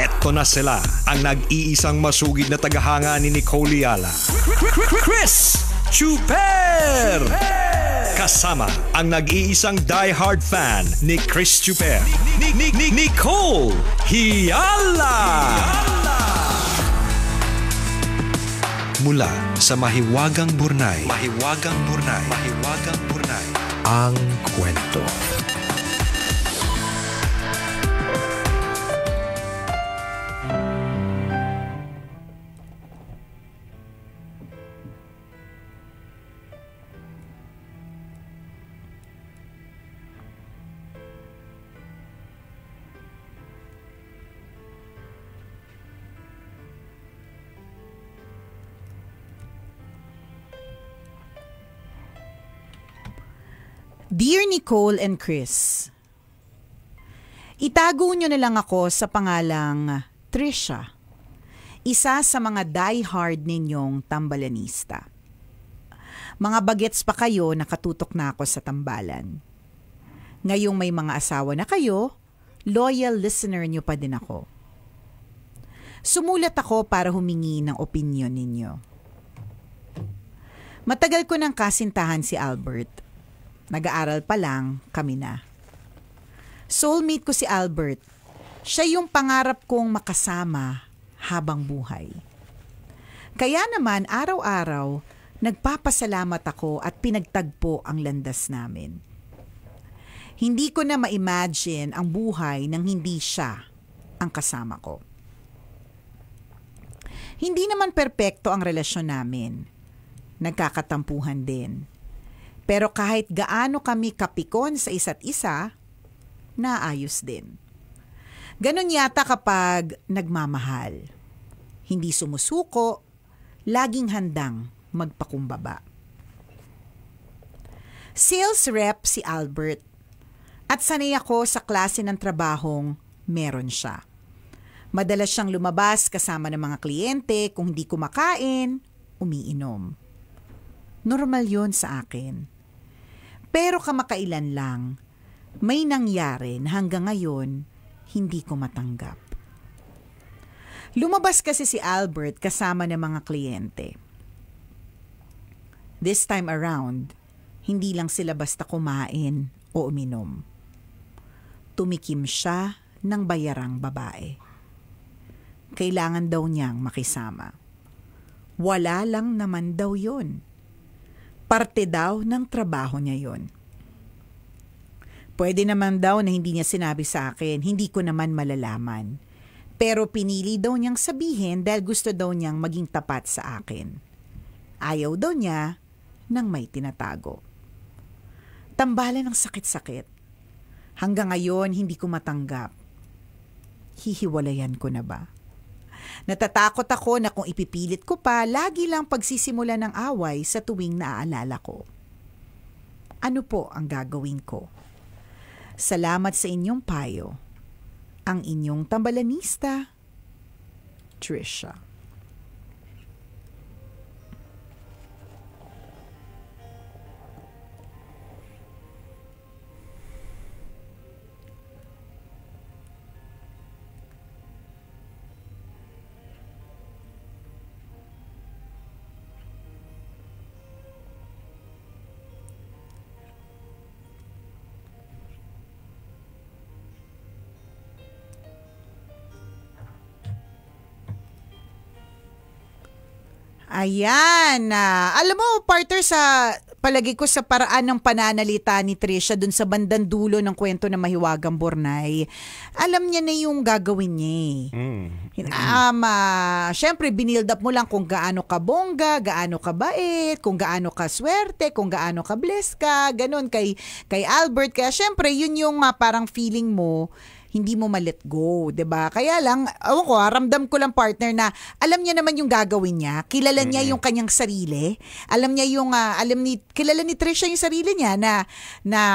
Eto na sila, ang nag-iisang masugid na tagahanga ni Nicole Yala. Chris Chuper! Kasama ang nag-iisang die-hard fan ni Chris Chuper, Nicole Yala! Mula sa Mahiwagang Burnay, ang kwento. Dear Nicole and Chris, itago nyo na lang ako sa pangalang Trisha, isa sa mga die-hard ninyong tambalanista. Mga bagets pa kayo, nakatutok na ako sa tambalan. Ngayong may mga asawa na kayo, loyal listener nyo pa din ako. Sumulat ako para humingi ng opinyon ninyo. Matagal ko nang kasintahan si Albert. Nag-aaral pa lang, kami na. Soulmate ko si Albert. Siya yung pangarap kong makasama habang buhay. Kaya naman araw-araw, nagpapasalamat ako at pinagtagpo ang landas namin. Hindi ko na ma-imagine ang buhay nang hindi siya ang kasama ko. Hindi naman perpekto ang relasyon namin. Nagkakatampuhan din. Pero kahit gaano kami kapikon sa isa't isa, naayos din. Ganon yata kapag nagmamahal. Hindi sumusuko, laging handang magpakumbaba. Sales rep si Albert at sanay ako sa klase ng trabahong meron siya. Madalas siyang lumabas kasama ng mga kliyente, kung hindi kumakain, umiinom. Normal yon sa akin. Pero kamakailan lang, may nangyari na hanggang ngayon, hindi ko matanggap. Lumabas kasi si Albert kasama ng mga kliyente. This time around, hindi lang sila basta kumain o uminom. Tumikim siya ng bayarang babae. Kailangan daw niyang makisama. Wala lang naman daw yun. Parte daw ng trabaho niya yon. Pwede naman daw na hindi niya sinabi sa akin, hindi ko naman malalaman. Pero pinili daw niyang sabihin dahil gusto daw niyang maging tapat sa akin. Ayaw daw niya nang may tinatago. Tambalan ng sakit-sakit. Hanggang ngayon hindi ko matanggap. Hihiwalayan ko na ba? Natatakot ako na kung ipipilit ko pa, lagi lang pagsisimula ng away sa tuwing naaalala ko. Ano po ang gagawin ko? Salamat sa inyong payo. Ang inyong tambalanista, Trisha. Ayan. Alam mo, partner, sa palagi ko sa paraan ng pananalita ni Trisha dun sa bandang dulo ng kwento ng Mahiwagang Burnay, alam niya na yung gagawin niya. Siyempre, binild up mo lang kung gaano ka bongga, gaano ka bait, kung gaano ka swerte, kung gaano ka blessed ka, ganun kay Albert. Kaya siyempre, yun yung parang feeling mo, hindi mo ma-let go, 'di ba? Kaya lang, ramdam ko lang, partner, na alam niya naman yung gagawin niya. Kilala niya yung kanyang sarili. Alam niya yung kilala ni Trisha yung sarili niya na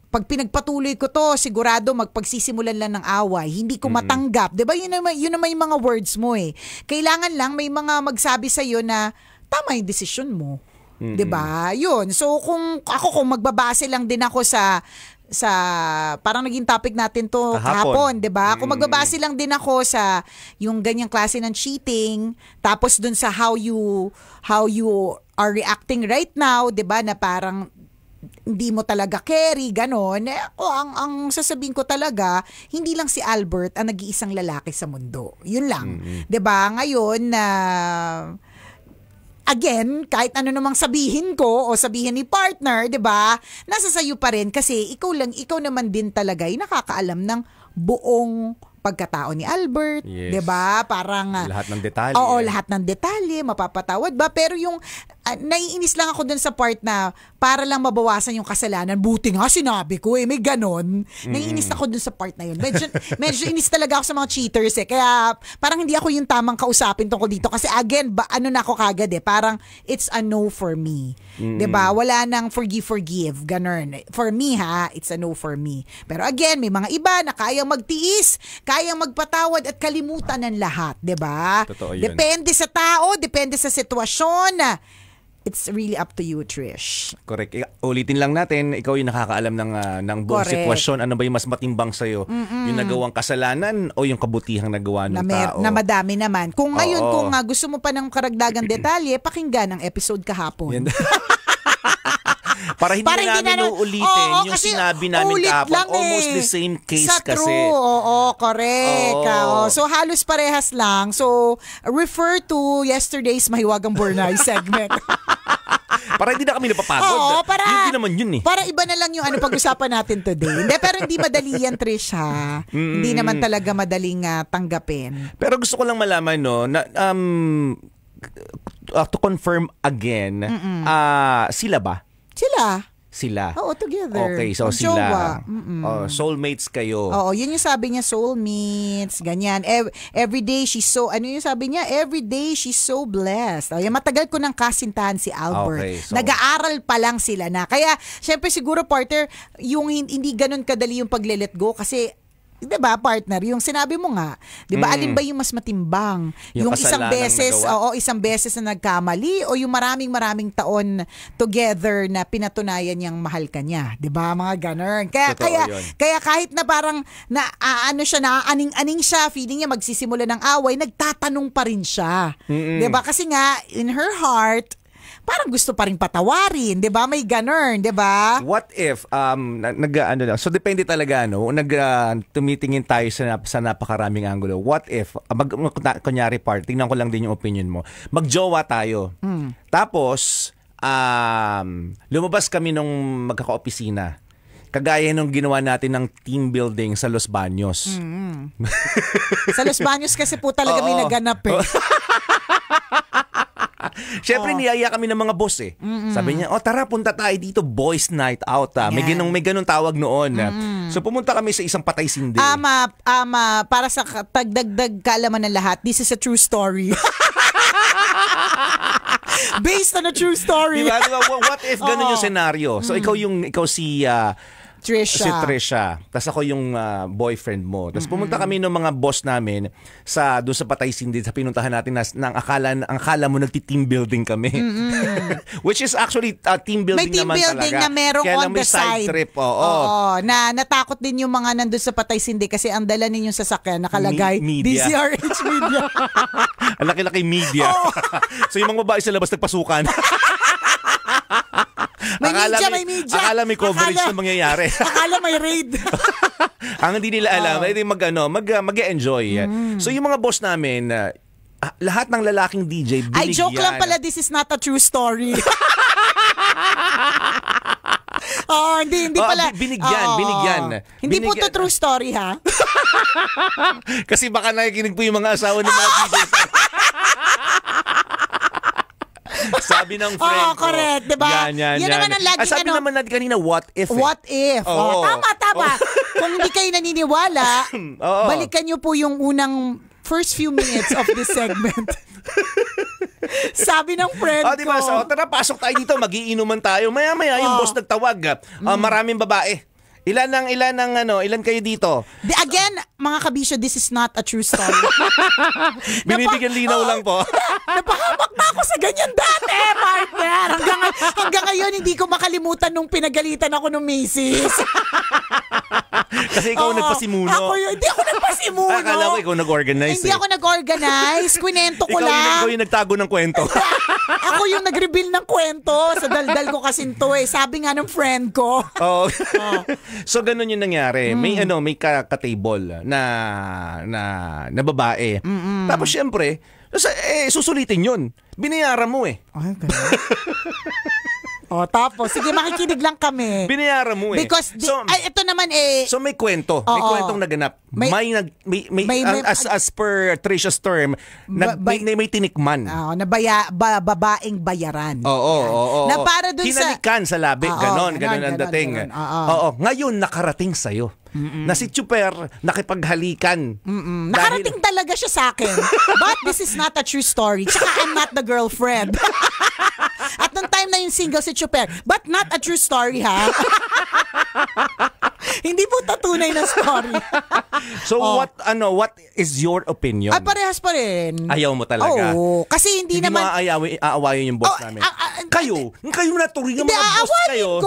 pag pinagpatuloy ko to, sigurado magpagsisimulan lang ng away. Hindi ko matanggap. 'Di ba? Yun naman yung mga words mo eh. Kailangan lang may mga magsabi sa iyo na tama yung desisyon mo. 'Di ba? Yun. So kung magbabase lang din ako sa parang naging topic natin to kahapon, 'di ba? Kung magbabase lang din ako sa yung ganyang klase ng cheating, tapos dun sa how you are reacting right now, 'di ba, na parang hindi mo talaga carry, ganon. Ako, ang sasabihin ko talaga, hindi lang si Albert ang nag-iisang lalaki sa mundo. Yun lang. 'Di ba? Ngayon na again, kahit ano namang sabihin ko o sabihin ni partner, 'di ba? Nasa sayo pa rin kasi ikaw naman din talaga ay nakakaalam ng buong pagkatao ni Albert, Yes. 'di ba? Parang Lahat ng detalye. Oo, lahat ng detalye mapapatawad ba? Pero yung naiinis lang ako dun sa part na para lang mabawasan yung kasalanan. Buti nga sinabi ko may ganon. Naiinis ako dun sa part na yun. Medyo inis talaga ako sa mga cheaters Kaya parang hindi ako yung tamang kausapin tungkol dito kasi again, ano na ako kagad parang it's a no for me. 'Di ba? Wala nang forgive, ganon. For me it's a no for me. Pero again, may mga iba na kayang magtiis, kayang magpatawad at kalimutan ng lahat, 'di ba? Totoo yun. Depende sa tao, depende sa sitwasyon. It's really up to you, Trish. Correct. Ulitin lang natin, ikaw yung nakakaalam ng buong Correct. sitwasyon. Ano ba yung mas matimbang sa'yo? Yung nagawang kasalanan o yung kabutihang nagawa ng tao? Na madami naman. Kung ngayon, Oo. kung gusto mo pa ng karagdagang detalye, pakinggan ang episode kahapon. Yan. Para hindi na namin uulitin yung kasi sinabi namin ulit kahapon. lang Almost the same case sa kasi. True, oo, correct. Oo. So halos parehas lang. So refer to yesterday's Mahiwagang Burnay segment. Para hindi na kami napapagod. Oo, Hindi naman yun Para iba na lang yung pag-usapan natin today. Hindi, pero hindi madali yan, Trish, ha? Hindi naman talaga madaling tanggapin. Pero gusto ko lang malaman, no, na, to confirm again, sila ba? Sila. Oo, together. Okay, so Jowa. sila. Soulmates kayo. Oo, yun yung sabi niya, soulmates, ganyan. Every day she's so, ano yung sabi niya? Every day she's so blessed. Yung matagal ko ng kasintahan si Albert. Okay, so nag-aaral pa lang sila na. Kaya, syempre siguro, partner, yung hindi ganun kadali yung pagle-let go kasi 'di ba, partner, yung sinabi mo nga, 'di ba, alin ba yung mas matimbang? Yung isang kasalanan beses na nagkamali o yung maraming taon together na pinatunayan niyang mahal ka niya, 'di ba? Mga ganun. Kaya kahit na parang naaaning-aning siya, feeling niya magsisimula ng away, nagtatanong pa rin siya. 'Di ba? Kasi nga in her heart parang gusto pa rin patawarin, 'di ba? May ganun, 'di ba? What if so depende talaga tumitingin tayo sa napakaraming anggulo. What if kunyari tingnan ko lang din yung opinion mo. Magjowa tayo. Tapos lumabas kami nung magkaka-opisina. Kagaya nung ginawa natin ng team building sa Los Baños. Sa Los Baños kasi po talaga may naganap Siyempre, niyaya kami ng mga boss Sabi niya, tara, punta tayo dito, boys night out. May ganung tawag noon. So, pumunta kami sa isang patay sindi. Para sa pagdagdag kaalaman ng lahat, this is a true story. Based on a true story. Diba? What if ganun yung senaryo? So, ikaw si Trisha. Tapos ako yung boyfriend mo. Tapos pumunta kami ng mga boss namin doon sa Patay Sindi, sa pinuntahan natin na ang akala mo nagti-team building kami. Which is actually team building naman talaga. May team building na merong kaya on the side. Trip. Oo. Na natakot din yung mga nandun sa Patay Sindi kasi ang dala ninyong sasakyan nakalagay Media. DZRH Media. Ang laki-laki media. So yung mga babae sa labas nagpasukan. May media. Akala may coverage na mangyayari. Akala may raid. Ang hindi nila alam, ay mag-enjoy. So yung mga boss namin, lahat ng lalaking DJ, binigyan. Ay, joke lang pala, this is not a true story. Hindi pala. Binigyan. Hindi po to true story, ha? Kasi baka nakikinig po yung mga asawa ng mga DJs. Sabi ng friend ko. Correct, diba? Yan. Naman ang laging sabi naman natin kanina, what if? What if? Tama. Kung hindi kayo naniniwala, balikan nyo po yung unang first few minutes of this segment. Sabi ng friend ko. Diba? So, tara, pasok tayo dito, magiinuman tayo. Maya-maya yung boss nagtawag. Maraming babae. Ilan kayo dito? Again, mga kabisyo, this is not a true story. Binibigyan linaw lang po. Napahamak na ako sa ganyan dati, partner. Hanggang ngayon, hindi ko makalimutan nung pinagalitan ako ng misis. Kasi ikaw nagpasimuno. Hindi ako nagpasimuno. Akala ko ikaw nag-organize. Hindi ako nag-organize. Kwento ko lang. Ikaw yung nagtago ng kwento. Ako yung nag-reveal ng kwento. Sa daldal ko kasi to eh. Sabi nga ng friend ko. Oh. So ganun yung nangyari. May ka-table na babae. Tapos syempre, susulitin yun. Binayaran mo eh. Ay, tapos, sige, makikinig lang kami. Binayaran mo eh. Because, ito naman eh. So may kwento. May kwentong naganap. As per Tricia's term, may tinikman. Babaeng bayaran. Oo. Na para dun hinalikan sa labi. Ganon ang dating. Ngayon, nakarating sa'yo. Na si Chuper nakipaghalikan. Nakarating talaga siya sa akin. But this is not a true story. Tsaka I'm not the girlfriend. At nung time na yung single si Chuper, but not a true story, ha? Hindi po tatunay na story. So what is your opinion? Parehas pa rin. Ayaw mo talaga? Oo. Kasi hindi naman... Hindi mo aawayin yung boss namin. Kayo naturing ng mga boss kayo.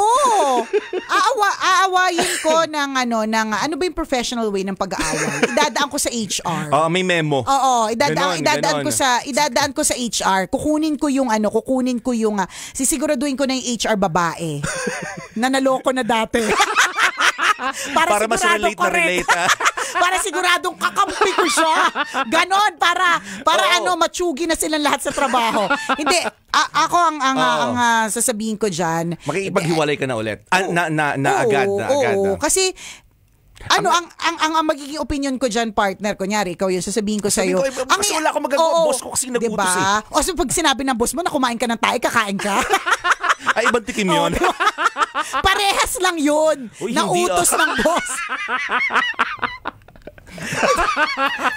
Aawayin ko ng ano ba yung professional way ng pag-aaway? Idadaan ko sa HR. May memo. Oo, idadaan ko sa HR. Kukunin ko yung sisiguraduhin ko na yung HR babae. Na naloko na dati. Para mas relate na relate. Para siguradong kakampi ko siya. Ganon, para matsugi na silang lahat sa trabaho. Hindi, ako ang sasabihin ko diyan. Makikipaghiwalay ka na ulit. Agad. Kasi ang magiging opinion ko dyan, partner, kunyari, ikaw yung sasabihin ko sa'yo. Kasi wala akong magagawa, boss ko kasi nagutos diba? O so pag sinabi ng boss mo na kumain ka ng tae, kakain ka. Ay, ibang tikim yun. Parehas lang yun. Nautos ng boss.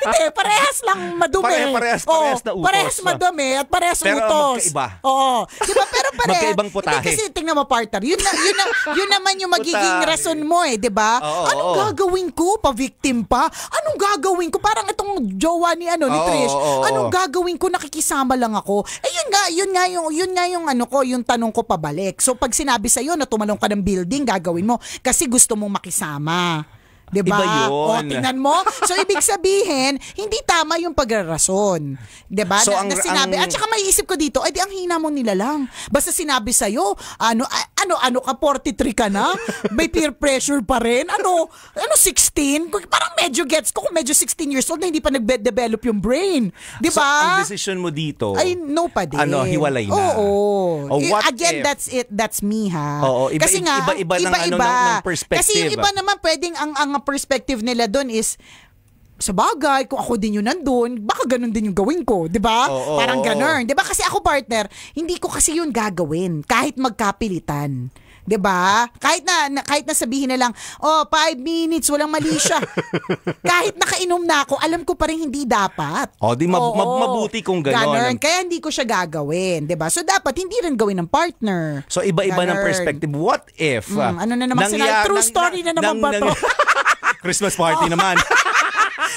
Hindi, parehas lang madumi. Parehas na utos. Parehas madumi at parehas pero utos. Magkaiba. Oo. Diba? Pero parehas. Magkaibang putahe. Hindi, kasi tingnan mo, partner. Yun naman yung magiging rason mo eh, diba? Anong gagawin ko? Pa-victim pa? Anong gagawin ko? Parang itong jowa ni Trish. Anong gagawin ko? Nakikisama lang ako. Yun nga yung tanong ko pabalik. So pag sinabi sa'yo na tumalong ka ng building, gagawin mo kasi gusto mong makisama. Diba? Iba yun. Tingnan mo. So, ibig sabihin, hindi tama yung pagrarason. Diba? So, na sinabi. At saka maiisip ko dito, ay di ang hina mo nila lang. Basta sinabi sa'yo, ano ka, 43 ka na? May peer pressure pa rin? 16? Parang medyo gets ko kung medyo 16 years old na hindi pa nag-develop yung brain. Diba? So, ang decision mo dito, ay, no pa din. Hiwalay na. Oo. Again, that's it. That's me, ha? Oo. Kasi nga, iba ng perspective. Kasi yung iba naman, pwedeng ang perspective nila doon is, sa bagay, kung ako din yun nandun, baka ganun din yung gawin ko, di ba? Parang ganun. Di ba? Kasi ako, partner, hindi ko kasi yun gagawin kahit magkapilitan. 'Di ba? Kahit na sabihin na lang, 5 minutes, walang mali siya. Kahit nakainom na ako, alam ko pa rin hindi dapat. Mabuti kung gano'n. Kaya hindi ko siya gagawin, 'di ba? So dapat hindi rin gawin ng partner. So iba-iba ng perspective. What if ano na naman true story na naman ba to? Christmas party naman.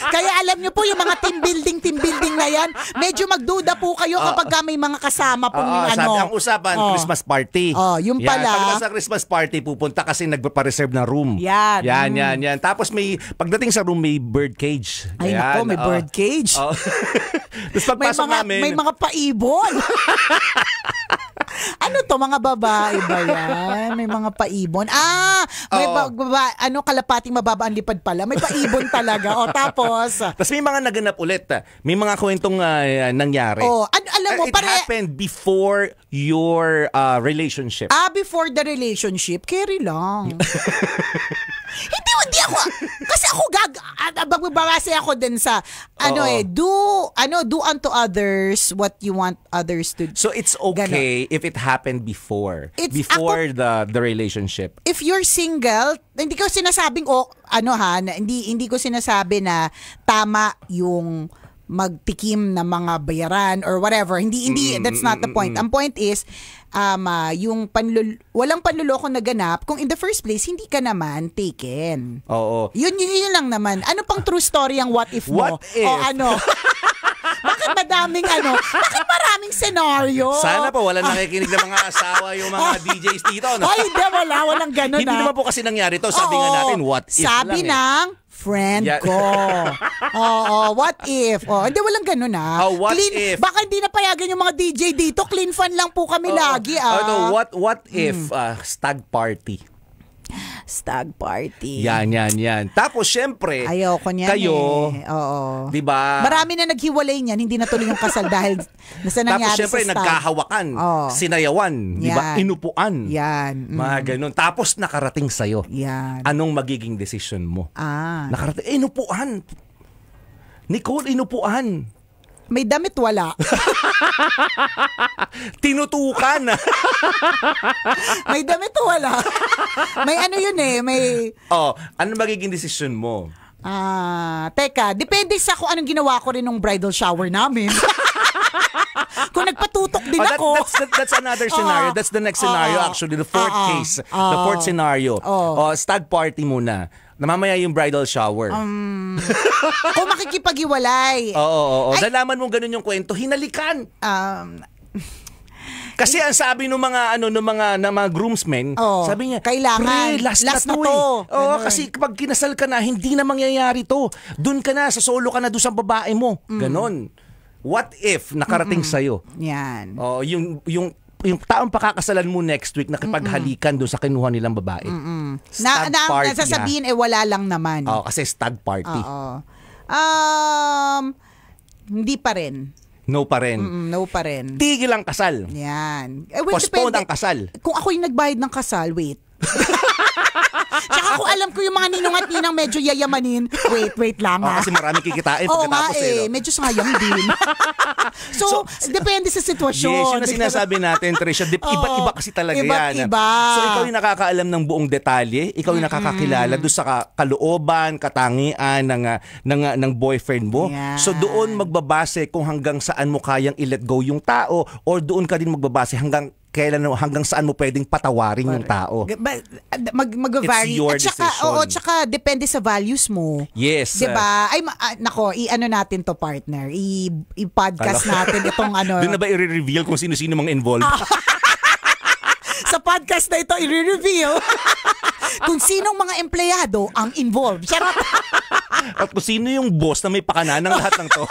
Kaya alam nyo po, yung mga team building na yan, medyo magduda po kayo kapag may mga kasama pong ang usapan, Christmas party. Yung pala. Pag nasa Christmas party, pupunta kasi nagpa-reserve na room. Yan. Tapos pagdating sa room, may bird cage. Ay, nako, may bird cage. Tapos pagpasok namin, may mga paibon. Ano to, mga babae ba yan? May mga paibon. May kalapating mababa ang lipad pala. May paibon talaga. Tapos may mga naganap ulit. May mga kwentong nangyari. Alam mo, it happened before your relationship. Before the relationship, carry lang. Hindi ako. Kasi ako magbabase ako din sa do unto others what you want others to do. So it's okay if it happened before the relationship. If you're single, hindi ko sinasabing hindi ko sinasabi na tama yung magtikim ng mga bayaran or whatever. Hindi that's not the point. Ang point is yung walang panluloko na ganap kung in the first place hindi ka naman taken. Oo. Yun lang naman. Ano pang true story ang what if mo? What if? O ano? Bakit bakit maraming senaryo? Sana po wala nakikinig ng mga asawa yung mga DJs dito. No? Ay, walang ganun. Hindi naman po kasi nangyari to. Sabi nga natin, what if sabi lang ng friend ko. Oo, what if? Hindi, walang ganun what clean, if? Baka hindi na payagan yung mga DJ dito. Clean fun lang po kami lagi. What if stag party? Stag party. Yan. Tapos, syempre, ayoko niyan kayo, Oo. diba? Marami na naghiwalay niyan, hindi natuloy yung kasal dahil nasa nangyari tapos, syempre, sa stag. nagkahawakan, sinayawan, diba? Inupuan. Yan. Mga ganun. Tapos, nakarating sa'yo. Yan. Anong magiging decision mo? Nakarating, inupuan. Nicole, inupuan. May damit wala. Tinutukan. May damit wala. May ano yun may... ano magiging decision mo? Teka, depende sa kung anong ginawa ko rin nung bridal shower namin. Kung nagpatutok din ako. That's another scenario. That's the next scenario actually. The fourth case. The fourth scenario. Stag party muna. Namamaya yung bridal shower. Kung makikipag-iwalay. Oo. Nalaman mong ganun yung kwento, hinalikan. Kasi ang sabi ng mga groomsmen, sabi niya, kailangan, last na to. Kasi kapag kinasal ka na, hindi na mangyayari to. Doon ka na, sa solo ka na doon sa babae mo. Ganon. What if nakarating sa'yo? Yan. Yung taong pakakasalan mo next week nakipaghalikan doon sa kinuha nilang babae. Stag party. Nasasabihin wala lang naman. Kasi stag party. Hindi pa rin. No pa rin. No pa rin. Tigil ang kasal. Yan. Postpone ang kasal. Kung ako yung nagbayad ng kasal, wait. Tsaka kung alam ko yung mga ninong at ninang medyo yayamanin, wait lang kasi marami kikitain pagkatapos medyo sayang din. So, depende sa sitwasyon. Yes, yun na sinasabi natin, Tricia. Iba't iba kasi talaga yan. Iba. So, ikaw yung nakakaalam ng buong detalye. Ikaw yung nakakakilala doon sa kalooban, katangian ng boyfriend mo. Yeah. So, doon magbabase kung hanggang saan mo kayang i-let go yung tao or doon ka din magbabase hanggang saan mo pwedeng patawarin yung tao. Mag-vary. It's your At decision. saka depende sa values mo. Yes. Diba? I-ano natin to, partner. I-podcast natin itong ano. Doon na ba i-reveal kung sino-sino mga involved? Sa podcast na ito, i-reveal kung sinong mga empleyado ang involved. Charot! At kung sino yung boss na may pakana ng lahat ng to.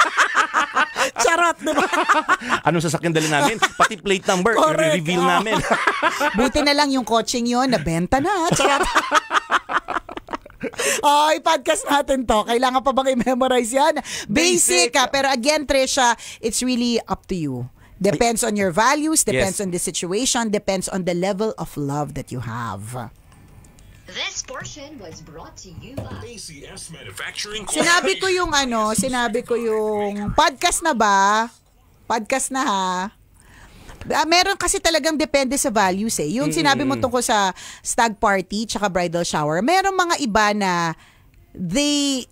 Charot, diba? Anong sasakyan dali namin? Pati plate number, i-reveal namin. Buti na lang yung coaching yun, nabenta na. Charot. I-podcast natin to. Kailangan pa bang i-memorize yan? Basic. Pero again, Trisha, it's really up to you. Depends on your values, depends on the situation, depends on the level of love that you have. This portion was brought to you by ACS Manufacturing. Sinabi ko yung podcast na ba? Podcast na ha? Meron kasi talagang depende sa values Yung sinabi mo tungkol sa stag party tsaka bridal shower, meron mga iba na they